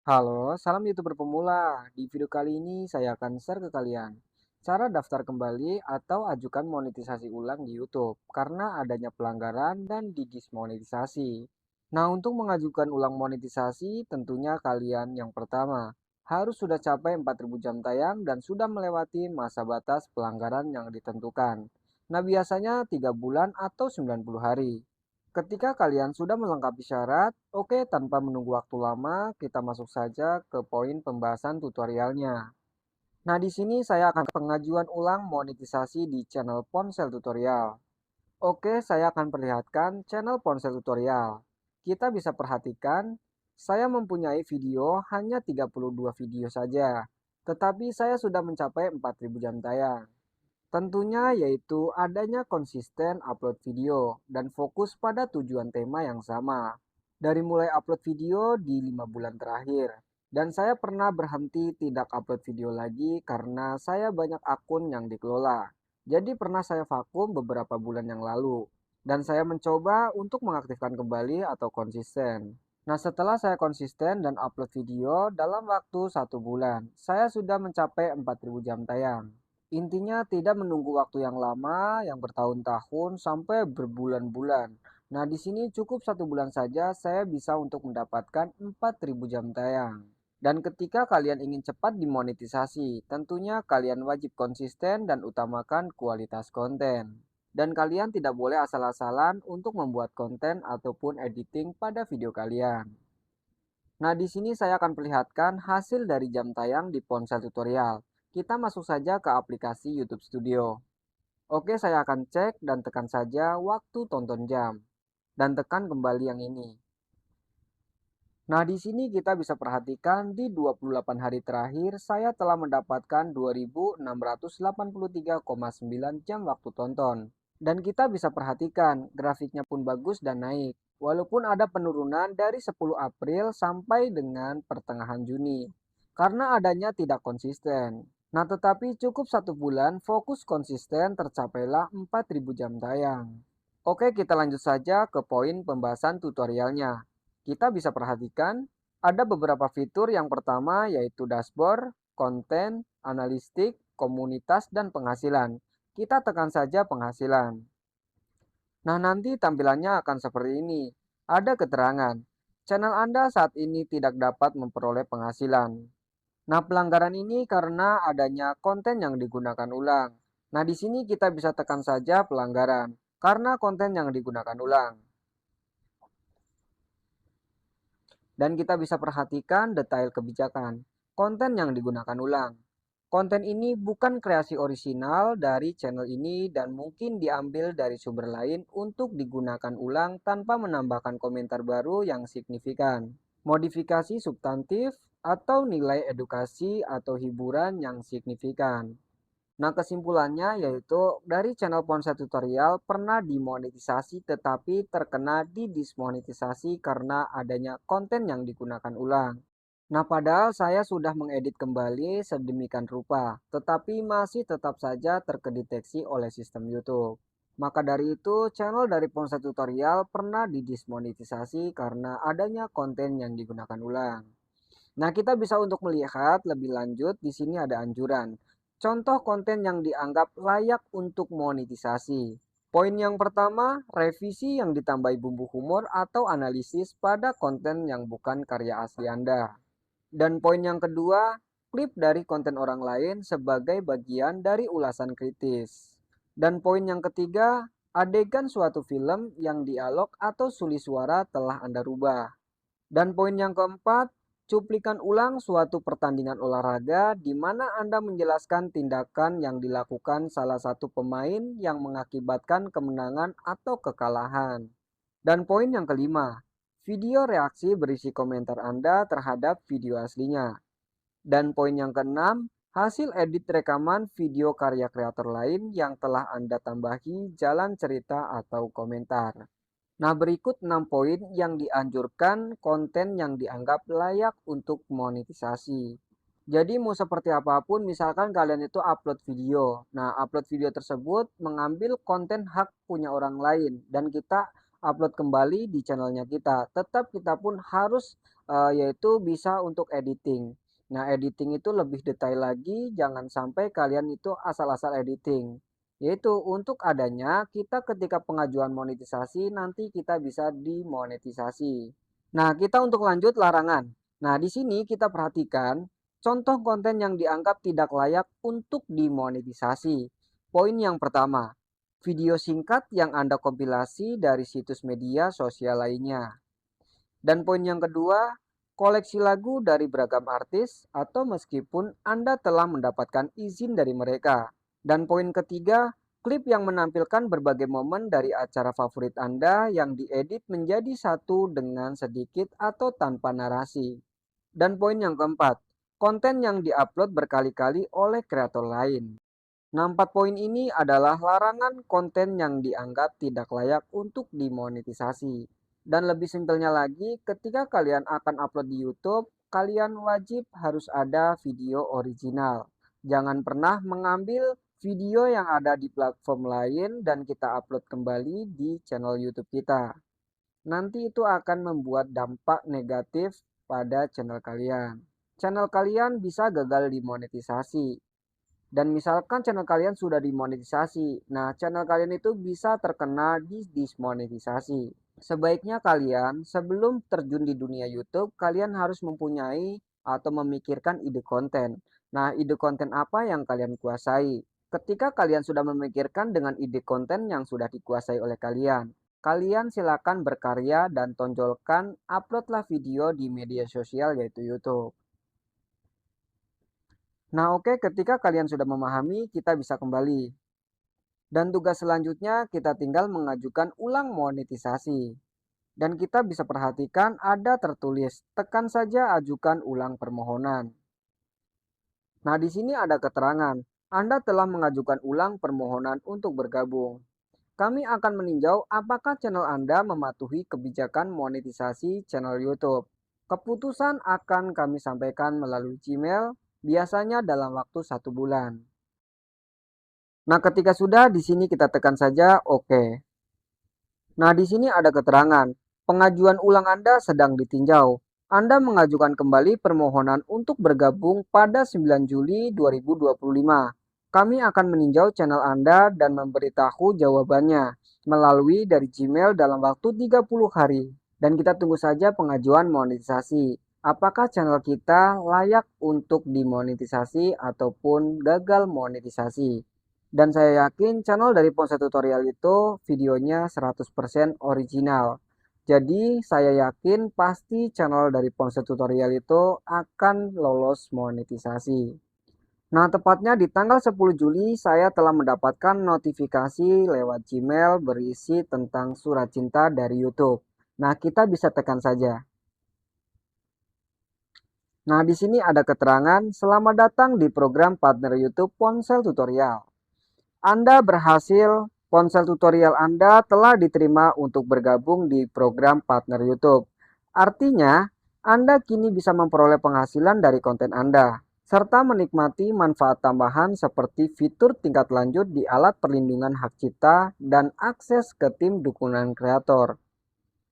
Halo, salam YouTuber pemula. Di video kali ini saya akan share ke kalian cara daftar kembali atau ajukan monetisasi ulang di YouTube karena adanya pelanggaran dan didismonetisasi. Nah, untuk mengajukan ulang monetisasi, tentunya kalian yang pertama harus sudah capai 4.000 jam tayang dan sudah melewati masa batas pelanggaran yang ditentukan. Nah, biasanya 3 bulan atau 90 hari. Ketika kalian sudah melengkapi syarat, oke, tanpa menunggu waktu lama, kita masuk saja ke poin pembahasan tutorialnya. Nah, di sini saya akan pengajuan ulang monetisasi di channel Ponsel Tutorial. Oke, saya akan perlihatkan channel Ponsel Tutorial. Kita bisa perhatikan, saya mempunyai video hanya 32 video saja, tetapi saya sudah mencapai 4.000 jam tayang. Tentunya yaitu adanya konsisten upload video dan fokus pada tujuan tema yang sama. Dari mulai upload video di 5 bulan terakhir. Dan saya pernah berhenti tidak upload video lagi karena saya banyak akun yang dikelola. Jadi pernah saya vakum beberapa bulan yang lalu. Dan saya mencoba untuk mengaktifkan kembali atau konsisten. Nah, setelah saya konsisten dan upload video dalam waktu 1 bulan, saya sudah mencapai 4.000 jam tayang. Intinya tidak menunggu waktu yang lama, yang bertahun-tahun sampai berbulan-bulan. Nah, di sini cukup 1 bulan saja saya bisa untuk mendapatkan 4.000 jam tayang. Dan ketika kalian ingin cepat dimonetisasi, tentunya kalian wajib konsisten dan utamakan kualitas konten. Dan kalian tidak boleh asal-asalan untuk membuat konten ataupun editing pada video kalian. Nah, di sini saya akan perlihatkan hasil dari jam tayang di ponsel tutorial. Kita masuk saja ke aplikasi YouTube Studio. Oke, saya akan cek dan tekan saja waktu tonton jam. Dan tekan kembali yang ini. Nah, di sini kita bisa perhatikan di 28 hari terakhir saya telah mendapatkan 2.683,9 jam waktu tonton. Dan kita bisa perhatikan grafiknya pun bagus dan naik. Walaupun ada penurunan dari 10 April sampai dengan pertengahan Juni. Karena adanya tidak konsisten. Nah, tetapi cukup 1 bulan fokus konsisten tercapailah 4.000 jam tayang. Oke, kita lanjut saja ke poin pembahasan tutorialnya. Kita bisa perhatikan ada beberapa fitur. Yang pertama yaitu dashboard, konten, analistik, komunitas, dan penghasilan. Kita tekan saja penghasilan. Nah, nanti tampilannya akan seperti ini. Ada keterangan, channel Anda saat ini tidak dapat memperoleh penghasilan. Nah, pelanggaran ini karena adanya konten yang digunakan ulang. Nah, di sini kita bisa tekan saja pelanggaran karena konten yang digunakan ulang. Dan kita bisa perhatikan detail kebijakan. Konten yang digunakan ulang. Konten ini bukan kreasi orisinal dari channel ini dan mungkin diambil dari sumber lain untuk digunakan ulang tanpa menambahkan komentar baru yang signifikan. Modifikasi substantif atau nilai edukasi atau hiburan yang signifikan. Nah, kesimpulannya yaitu dari channel Ponsel Tutorial pernah dimonetisasi tetapi terkena didismonetisasi karena adanya konten yang digunakan ulang. Nah, padahal saya sudah mengedit kembali sedemikian rupa, tetapi masih tetap saja terkedeteksi oleh sistem YouTube. Maka dari itu, channel dari Ponsel Tutorial pernah didismonetisasi karena adanya konten yang digunakan ulang. Nah, kita bisa untuk melihat lebih lanjut, di sini ada anjuran. Contoh konten yang dianggap layak untuk monetisasi. Poin yang pertama, revisi yang ditambahi bumbu humor atau analisis pada konten yang bukan karya asli Anda. Dan poin yang kedua, klip dari konten orang lain sebagai bagian dari ulasan kritis. Dan poin yang ketiga, adegan suatu film yang dialog atau suli suara telah Anda rubah. Dan poin yang keempat, cuplikan ulang suatu pertandingan olahraga di mana Anda menjelaskan tindakan yang dilakukan salah satu pemain yang mengakibatkan kemenangan atau kekalahan. Dan poin yang kelima, video reaksi berisi komentar Anda terhadap video aslinya. Dan poin yang keenam, hasil edit rekaman video karya kreator lain yang telah Anda tambahi jalan cerita atau komentar. Nah, berikut 6 poin yang dianjurkan konten yang dianggap layak untuk monetisasi. Jadi mau seperti apapun, misalkan kalian itu upload video. Nah, upload video tersebut mengambil konten hak punya orang lain dan kita upload kembali di channelnya kita. Tetap kita pun harus yaitu bisa untuk editing. Nah, editing itu lebih detail lagi, jangan sampai kalian itu asal-asal editing. Yaitu untuk adanya kita ketika pengajuan monetisasi nanti kita bisa dimonetisasi. Nah, kita untuk lanjut larangan. Nah, di sini kita perhatikan contoh konten yang dianggap tidak layak untuk dimonetisasi. Poin yang pertama, video singkat yang Anda kompilasi dari situs media sosial lainnya. Dan poin yang kedua, koleksi lagu dari beragam artis atau meskipun Anda telah mendapatkan izin dari mereka. Dan poin ketiga, klip yang menampilkan berbagai momen dari acara favorit Anda yang diedit menjadi satu dengan sedikit atau tanpa narasi. Dan poin yang keempat, konten yang diupload berkali-kali oleh kreator lain. Nah, 4 poin ini adalah larangan konten yang dianggap tidak layak untuk dimonetisasi. Dan lebih simpelnya lagi, ketika kalian akan upload di YouTube, kalian wajib harus ada video original. Jangan pernah mengambil video yang ada di platform lain dan kita upload kembali di channel YouTube kita. Nanti itu akan membuat dampak negatif pada channel kalian. Channel kalian bisa gagal dimonetisasi. Dan misalkan channel kalian sudah dimonetisasi, nah channel kalian itu bisa terkena dismonetisasi. Sebaiknya kalian sebelum terjun di dunia YouTube, kalian harus mempunyai atau memikirkan ide konten. Nah, ide konten apa yang kalian kuasai? Ketika kalian sudah memikirkan dengan ide konten yang sudah dikuasai oleh kalian, kalian silakan berkarya dan tonjolkan uploadlah video di media sosial yaitu YouTube. Nah, oke, ketika kalian sudah memahami, kita bisa kembali. Dan tugas selanjutnya kita tinggal mengajukan ulang monetisasi. Dan kita bisa perhatikan ada tertulis, tekan saja ajukan ulang permohonan. Nah, di sini ada keterangan, Anda telah mengajukan ulang permohonan untuk bergabung. Kami akan meninjau apakah channel Anda mematuhi kebijakan monetisasi channel YouTube. Keputusan akan kami sampaikan melalui Gmail, biasanya dalam waktu 1 bulan. Nah, ketika sudah, di sini kita tekan saja OK. Nah, di sini ada keterangan, pengajuan ulang Anda sedang ditinjau. Anda mengajukan kembali permohonan untuk bergabung pada 9 Juli 2025. Kami akan meninjau channel Anda dan memberitahu jawabannya melalui dari Gmail dalam waktu 30 hari. Dan kita tunggu saja pengajuan monetisasi. Apakah channel kita layak untuk dimonetisasi ataupun gagal monetisasi? Dan saya yakin channel dari Ponsel Tutorial itu videonya 100% original. Jadi saya yakin pasti channel dari Ponsel Tutorial itu akan lolos monetisasi. Nah, tepatnya di tanggal 10 Juli saya telah mendapatkan notifikasi lewat Gmail berisi tentang surat cinta dari YouTube. Nah, kita bisa tekan saja. Nah, di sini ada keterangan, selamat datang di program partner YouTube Ponsel Tutorial. Anda berhasil, ponsel tutorial Anda telah diterima untuk bergabung di program partner YouTube. Artinya, Anda kini bisa memperoleh penghasilan dari konten Anda, serta menikmati manfaat tambahan seperti fitur tingkat lanjut di alat perlindungan hak cipta dan akses ke tim dukungan kreator.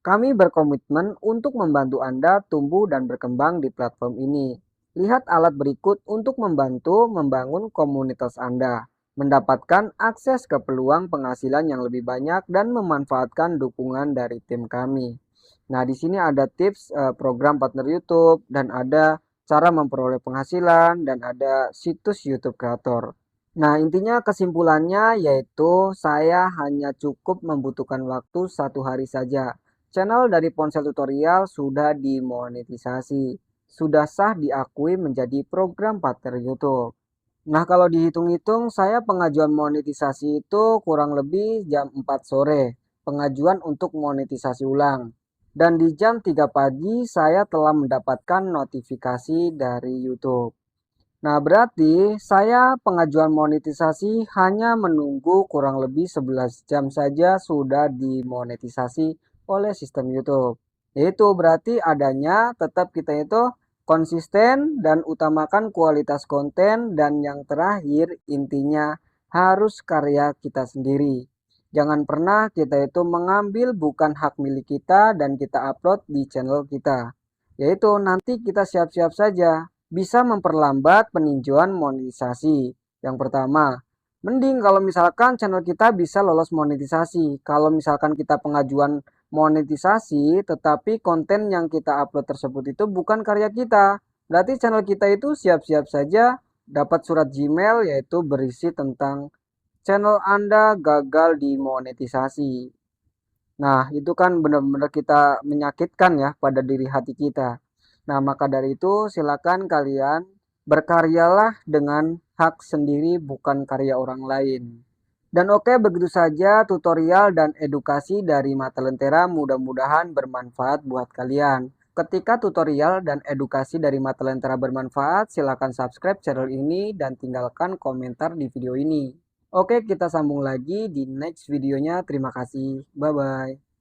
Kami berkomitmen untuk membantu Anda tumbuh dan berkembang di platform ini. Lihat alat berikut untuk membantu membangun komunitas Anda, mendapatkan akses ke peluang penghasilan yang lebih banyak dan memanfaatkan dukungan dari tim kami. Nah, di sini ada tips program partner YouTube dan ada cara memperoleh penghasilan dan ada situs YouTube kreator. Nah, intinya kesimpulannya yaitu saya hanya cukup membutuhkan waktu 1 hari saja. Channel dari Ponsel Tutorial sudah dimonetisasi, sudah sah diakui menjadi program partner YouTube. Nah, kalau dihitung-hitung, saya pengajuan monetisasi itu kurang lebih jam 4 sore, pengajuan untuk monetisasi ulang. Dan di jam 3 pagi, saya telah mendapatkan notifikasi dari YouTube. Nah, berarti saya pengajuan monetisasi hanya menunggu kurang lebih 11 jam saja sudah dimonetisasi oleh sistem YouTube. Itu berarti adanya tetap kita itu konsisten dan utamakan kualitas konten, dan yang terakhir intinya harus karya kita sendiri. Jangan pernah kita itu mengambil bukan hak milik kita dan kita upload di channel kita. yaitu nanti kita siap-siap saja bisa memperlambat peninjauan monetisasi. Yang pertama, mending kalau misalkan channel kita bisa lolos monetisasi. Kalau misalkan kita pengajuan monetisasi, tetapi konten yang kita upload tersebut itu bukan karya kita, berarti channel kita itu siap-siap saja dapat surat Gmail yaitu berisi tentang channel Anda gagal dimonetisasi. Nah, itu kan benar-benar kita menyakitkan ya pada diri hati kita. Nah, maka dari itu silakan kalian berkaryalah dengan hak sendiri bukan karya orang lain. Dan oke, begitu saja tutorial dan edukasi dari Mata Lentera mudah-mudahan bermanfaat buat kalian. Ketika tutorial dan edukasi dari Mata Lentera bermanfaat, silakan subscribe channel ini dan tinggalkan komentar di video ini. Oke, kita sambung lagi di next videonya. Terima kasih. Bye-bye.